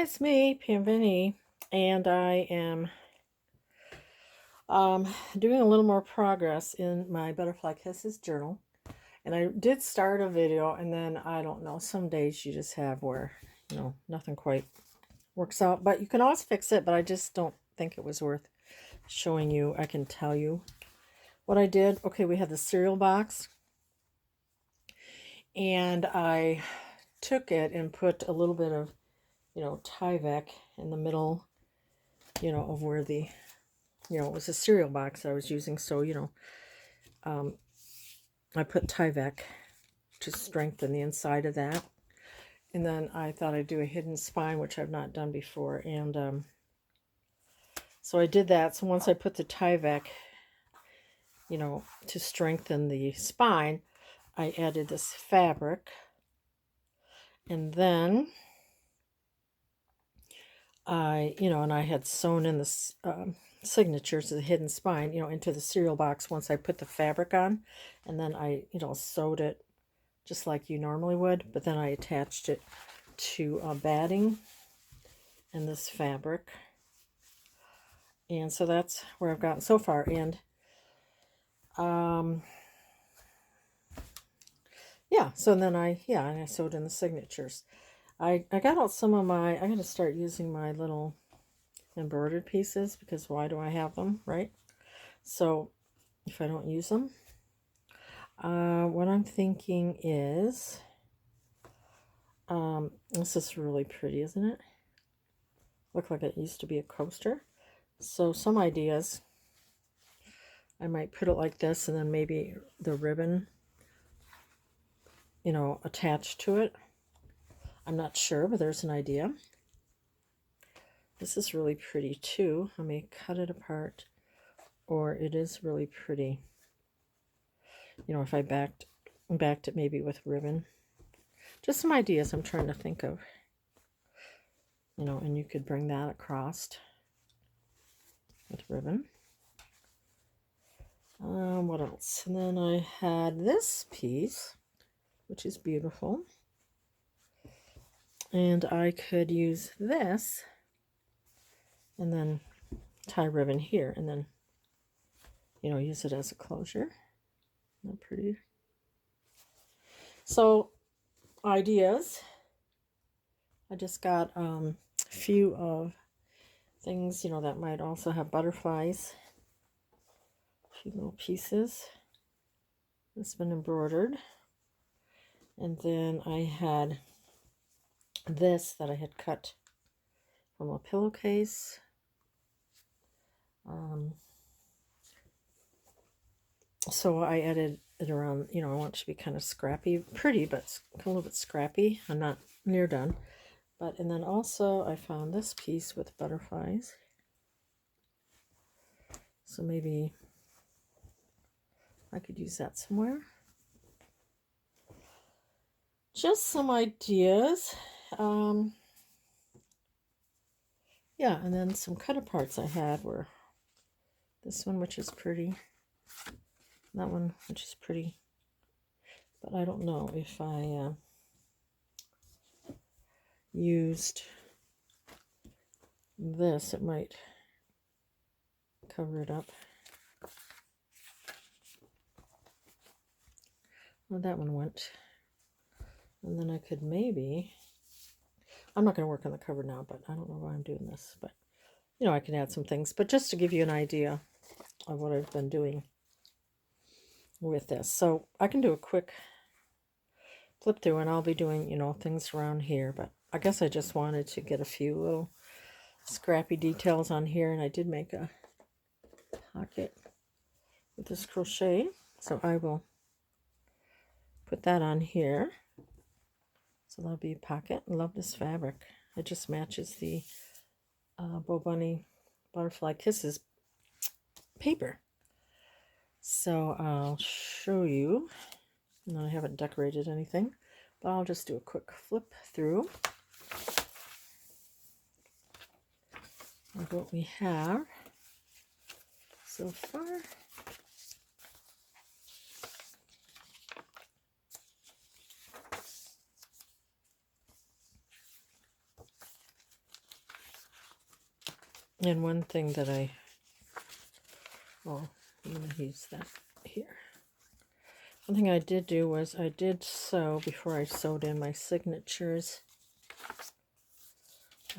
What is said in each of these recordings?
it's me, PamVanEe, and I am doing a little more progress in my Butterfly Kisses journal. And I did start a video, and then, I don't know, some days you just have where, nothing quite works out. But you can always fix it, but I just don't think it was worth showing you. I can tell you what I did. Okay, we had the cereal box, and I took it and put a little bit of, Tyvek in the middle, of where the, it was a cereal box I was using. So, I put Tyvek to strengthen the inside of that. And then I thought I'd do a hidden spine, which I've not done before. And so I did that. So once I put the Tyvek, to strengthen the spine, I added this fabric. And then and I had sewn in the signatures of the hidden spine, into the cereal box once I put the fabric on. And then I, sewed it just like you normally would. But then I attached it to batting and this fabric. And so that's where I've gotten so far. And yeah, so then I sewed in the signatures. I got out some of I'm going to start using my little embroidered pieces, because why do I have them, right? So if I don't use them, what I'm thinking is, this is really pretty, isn't it? Look like it used to be a coaster. So some ideas, I might put it like this, and then maybe the ribbon, attached to it. I'm not sure, but there's an idea. This is really pretty too. I may cut it apart, or it is really pretty. If I backed it maybe with ribbon. Just some ideas I'm trying to think of. And you could bring that across with ribbon. What else? And then I had this piece, which is beautiful. And I could use this and then tie ribbon here, and then, use it as a closure. Isn't that pretty? So, ideas. I just got a few of things, that might also have butterflies. A few little pieces. It's been embroidered. And then I had this that I had cut from a pillowcase. So I added it around, I want it to be kind of scrappy, pretty, but a little bit scrappy. I'm not near done. And then also I found this piece with butterflies. So maybe I could use that somewhere. Just some ideas. Yeah, and then some cut aparts I had were this one, which is pretty. That one, which is pretty. But I don't know if I used this, it might cover it up. Well, that one went. And then I could maybe, I'm not going to work on the cover now, but I don't know why I'm doing this. But, I can add some things. But just to give you an idea of what I've been doing with this. So I can do a quick flip through, and I'll be doing, things around here. But I guess I just wanted to get a few little scrappy details on here. And I did make a pocket with this crochet. So I will put that on here. So that'll be a pocket. I love this fabric. It just matches the Bo Bunny Butterfly Kisses paper. So I'll show you. And I haven't decorated anything, but I'll just do a quick flip through of what we have so far. And one thing that I'm going to use that here. One thing I did do was I did sew before I sewed in my signatures.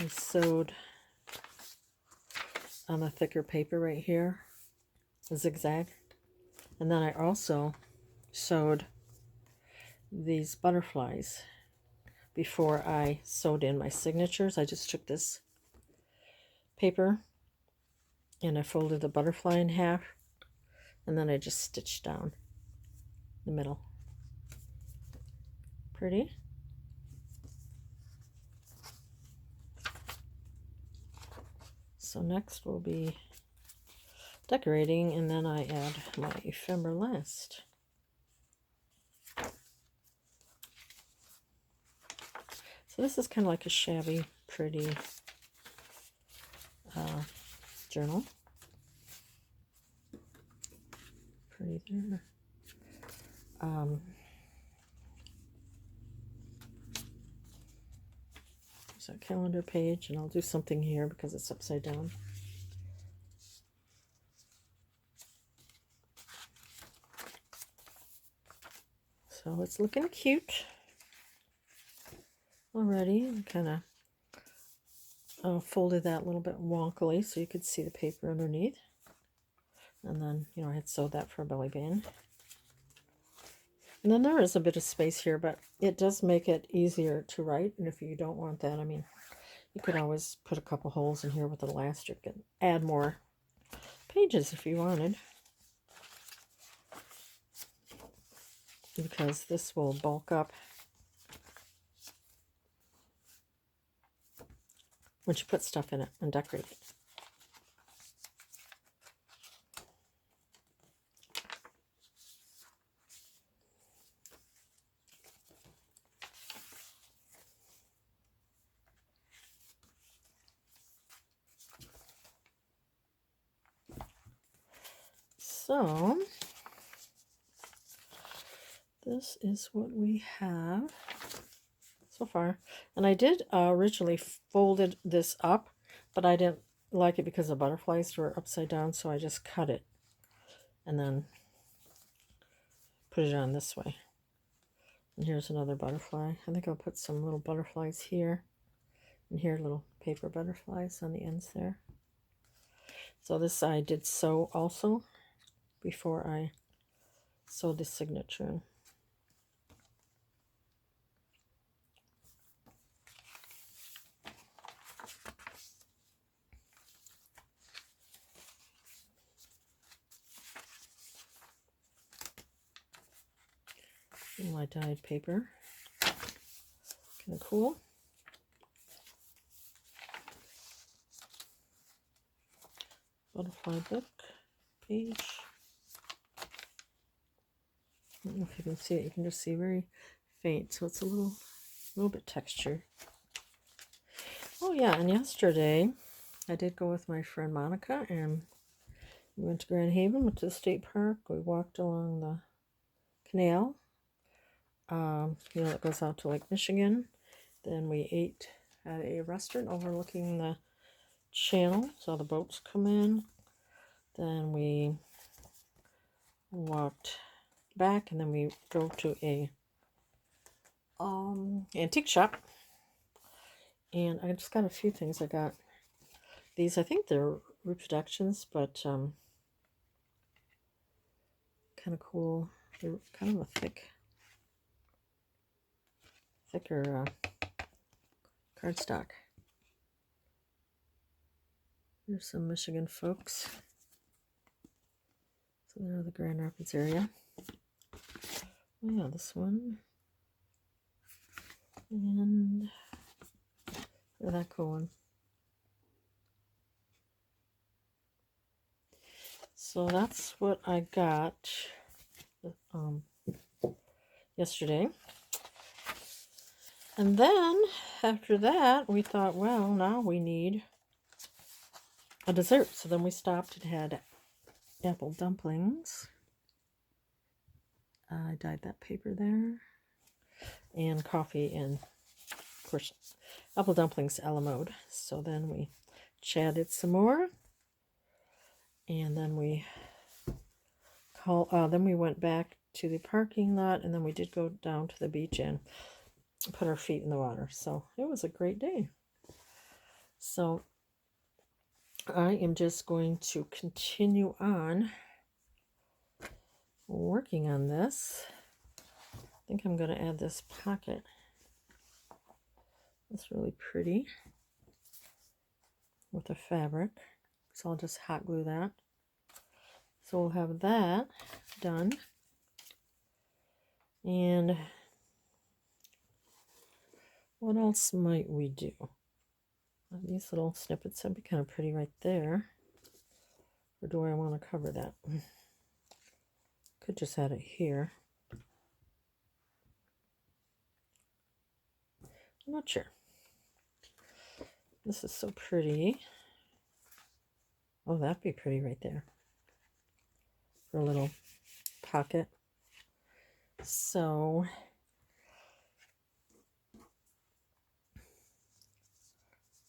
I sewed on a thicker paper right here, a zigzag. And then I also sewed these butterflies before I sewed in my signatures. I just took this paper and I folded the butterfly in half, and then I just stitched down the middle. Pretty. So next will be decorating, and then I add my ephemera last. So this is kind of like a shabby, pretty journal. Pretty there. There's a calendar page, and I'll do something here because it's upside down. So it's looking cute already. I kind of folded that a little bit wonkily so you could see the paper underneath. And then, I had sewed that for a belly band. And then there is a bit of space here, but it does make it easier to write. And if you don't want that, you could always put a couple holes in here with elastic and add more pages if you wanted. Because this will bulk up once you put stuff in it and decorate it. So this is what we have so far. And I did originally folded this up, but I didn't like it because the butterflies were upside down, so I just cut it and then put it on this way. And here's another butterfly. I think I'll put some little butterflies here, and here little paper butterflies on the ends there. So this I did sew also before I sewed the signature in. My dyed paper, kind of cool. Butterfly book page. I don't know if you can see it. You can just see very faint, so it's a little bit textured. Oh yeah, and yesterday I did go with my friend Monica, and we went to Grand Haven, went to the state park. We walked along the canal, that goes out to Lake Michigan. Then we ate at a restaurant overlooking the channel, saw the boats come in. Then we walked back, and then we drove to a antique shop, and I just got a few things. I got these. I think they're reproductions, but kind of cool. They're kind of a thicker cardstock. There's some Michigan folks. So they're the Grand Rapids area. Oh yeah, this one. And look at that cool one. So that's what I got yesterday. And then after that, we thought, well, now we need a dessert. So then we stopped and had apple dumplings. I dyed that paper there. And coffee, and of course apple dumplings a la mode. So then we chatted some more, and then we went back to the parking lot, and then we did go down to the beach and put our feet in the water. So it was a great day. So I am just going to continue on working on this. I think I'm going to add this pocket. It's really pretty with the fabric. So I'll just hot glue that. So we'll have that done. And what else might we do? These little snippets would be kind of pretty right there. Or do I want to cover that? Could just add it here. I'm not sure. This is so pretty. Oh, that'd be pretty right there for a little pocket. So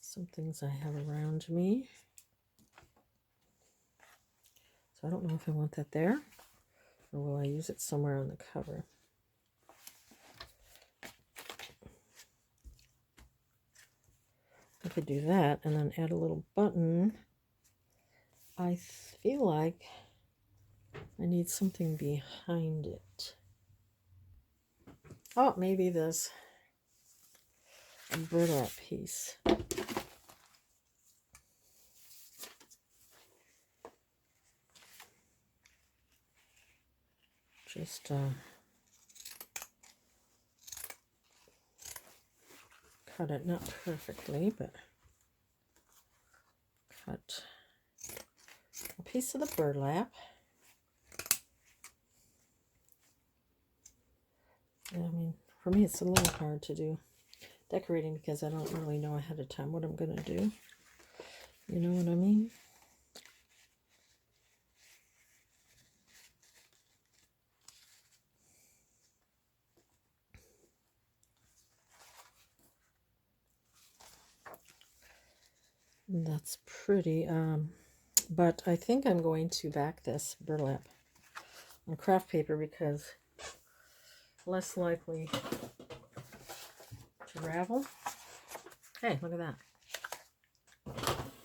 some things I have around me. So I don't know if I want that there, or will I use it somewhere on the cover? I could do that and then add a little button. I feel like I need something behind it. Oh, maybe this burlap piece. Just cut it, not perfectly, but cut a piece of the burlap. I mean, for me, it's a little hard to do decorating because I don't really know ahead of time what I'm going to do. You know what I mean? That's pretty, but I think I'm going to back this burlap on craft paper because less likely to ravel. Hey, look at that.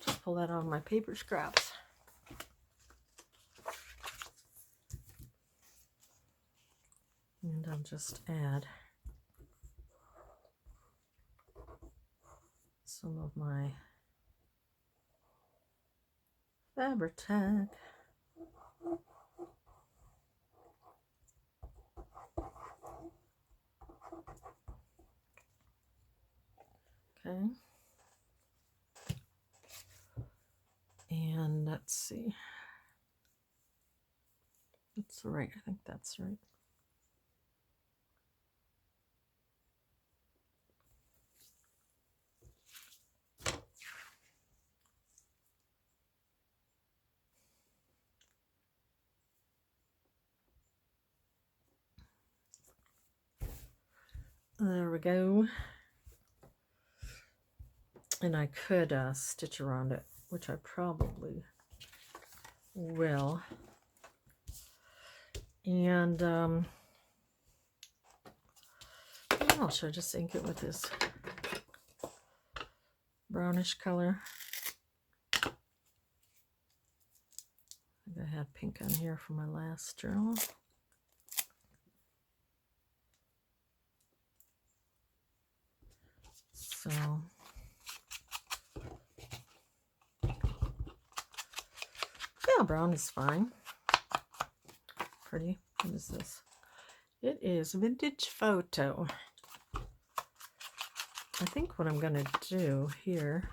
Just pull that out of my paper scraps. And I'll just add some of my fabric tag. Okay. And let's see. That's right. I think that's right. There we go. And I could stitch around it, which I probably will. And oh, should I just ink it with this brownish color? I think I had pink on here for my last journal. So yeah, brown is fine. Pretty. What is this? It is Vintage Photo. I think what I'm going to do here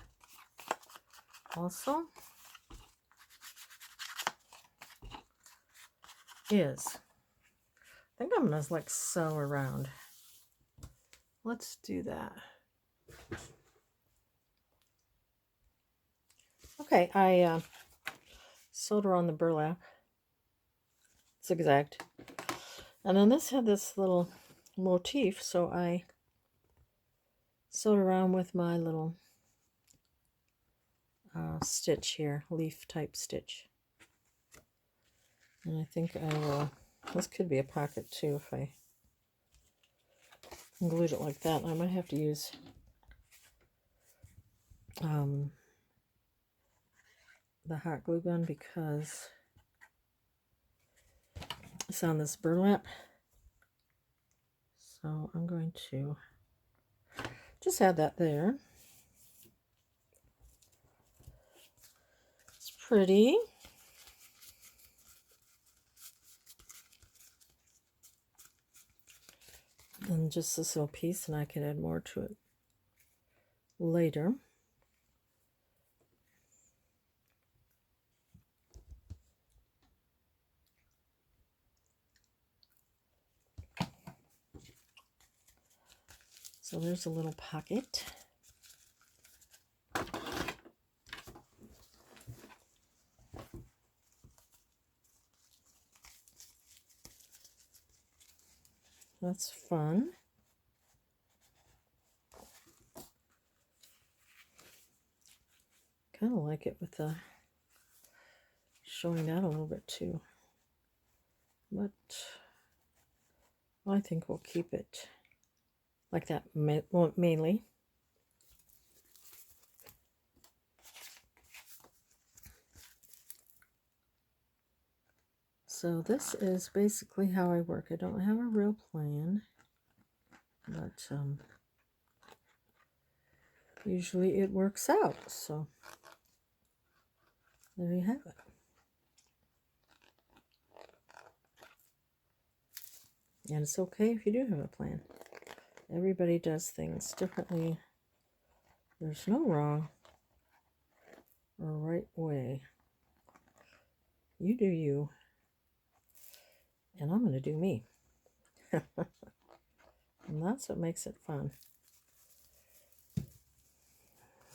also is, I think I'm going to like sew around. Let's do that. Okay, I sewed around the burlap, zigzagged, and then this had this little motif, so I sewed around with my little stitch here, leaf type stitch. And I think I will, this could be a pocket too if I glued it like that. I might have to use the hot glue gun because it's on this burlap. So I'm going to just add that there. It's pretty. And just this little piece, and I can add more to it later. So there's a little pocket. That's fun. Kind of like it with the showing out a little bit too. But I think we'll keep it like that mainly. So this is basically how I work. I don't have a real plan, but usually it works out. So there you have it. And it's okay if you do have a plan. Everybody does things differently. There's no wrong or right way. You do you, and I'm going to do me. And that's what makes it fun.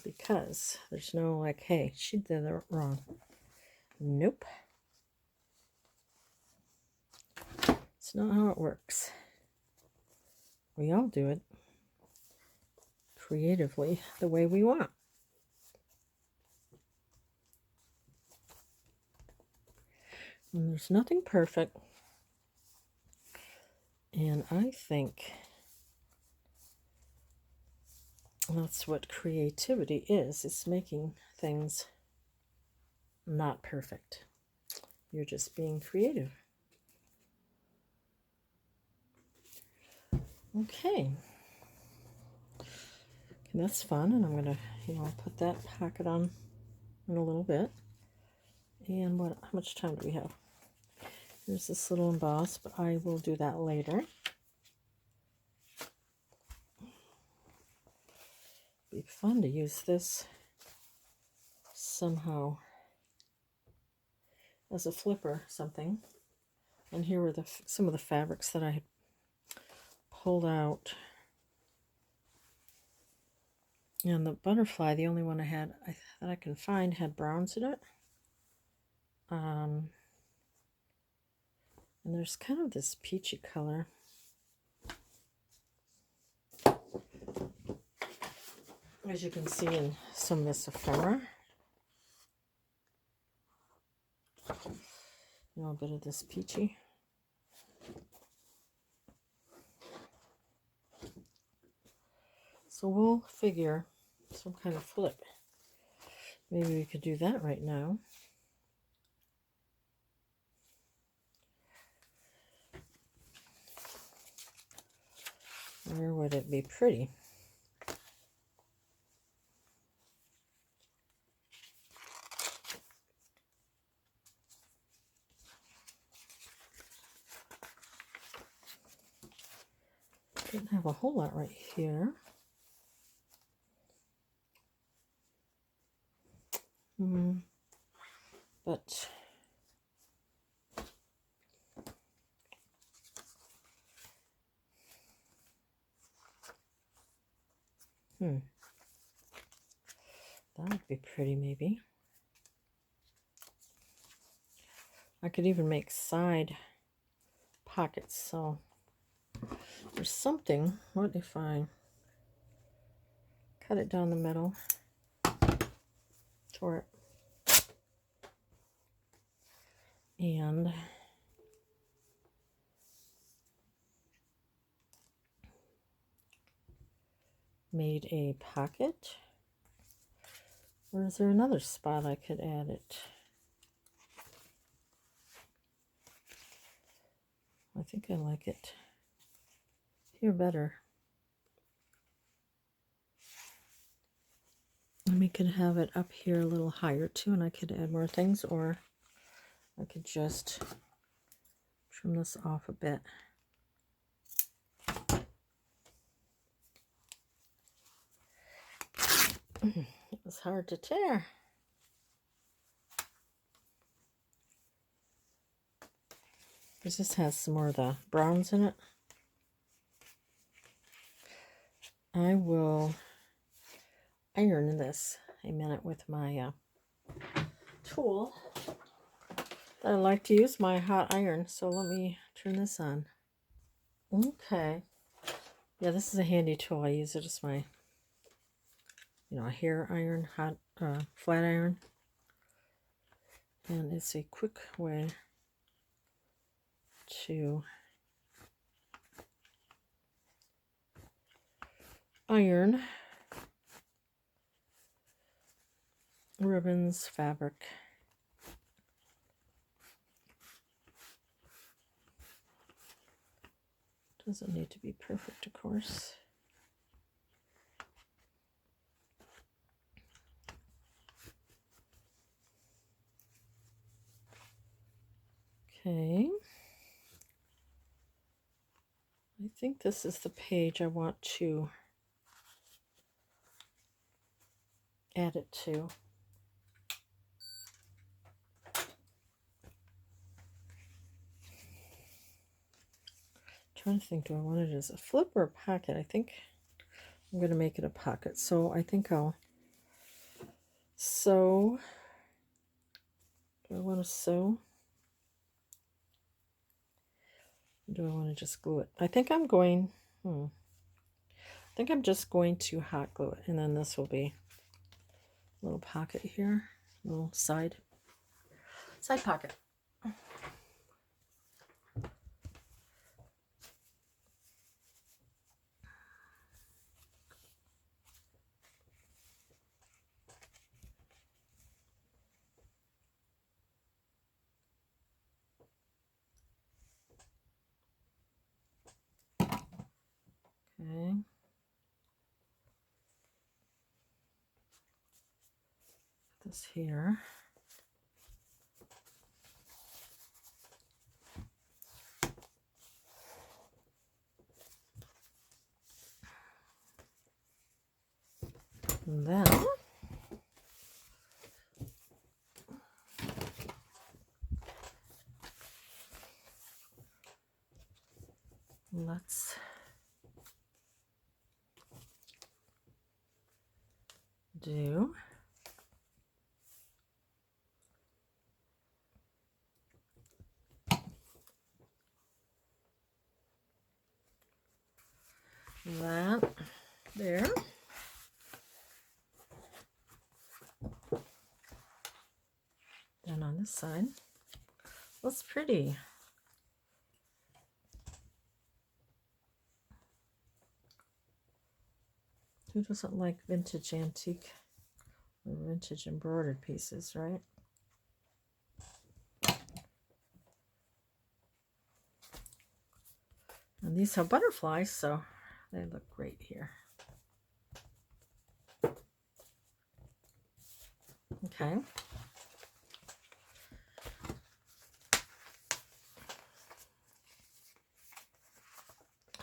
Because there's no like, hey, she did it wrong. Nope. It's not how it works. We all do it creatively the way we want. And there's nothing perfect. And I think that's what creativity is. It's making things not perfect. You're just being creative. Okay. And that's fun. And I'm going to, put that pocket on in a little bit. And how much time do we have? There's this little emboss, but I will do that later. Be fun to use this somehow as a flipper something. And here were some of the fabrics that I had pulled out. And the butterfly, the only one I had that I can find, had browns in it. And there's kind of this peachy color. As you can see in some of this ephemera. A bit of this peachy. So we'll figure some kind of flip. Maybe we could do that right now. Where would it be pretty? Didn't have a whole lot right here. But that would be pretty, maybe. I could even make side pockets, so there's something. What if I cut it down the middle tore it. And made a pocket. Or is there another spot I could add it? I think I like it here better. And we could have it up here a little higher too, and I could add more things, or I could just trim this off a bit. It was hard to tear. Because this has some more of the browns in it. I will iron this a minute with my tool. I like to use my hot iron, so let me turn this on. Okay. Yeah, this is a handy tool. I use it as my, a hair iron, hot, flat iron. And it's a quick way to iron ribbons, fabric. Doesn't need to be perfect, of course. Okay. I think this is the page I want to add it to. Trying to think, do I want it as a flip or a pocket? I think I'm going to make it a pocket. So I think I'll sew. Do I want to sew? Or do I want to just glue it? I think I'm going, I think I'm just going to hot glue it. And then this will be a little pocket here, a little side pocket. Okay. Put this here. And then let's do that there. Then on this side, that's pretty. Who doesn't like vintage antique or vintage embroidered pieces, right? And these have butterflies, so they look great here. Okay.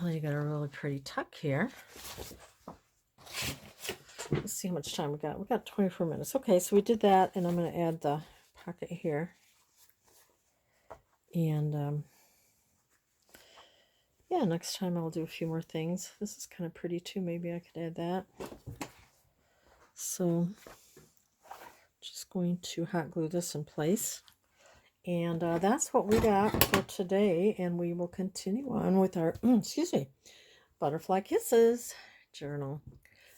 Oh, you got a really pretty tuck here. Let's see how much time we got. We got 24 minutes. Okay, so we did that, and I'm going to add the pocket here. And yeah, next time I'll do a few more things. This is kind of pretty too. Maybe I could add that. So just going to hot glue this in place. And that's what we got for today. And we will continue on with our, Butterfly Kisses journal.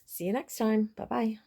See you next time. Bye-bye.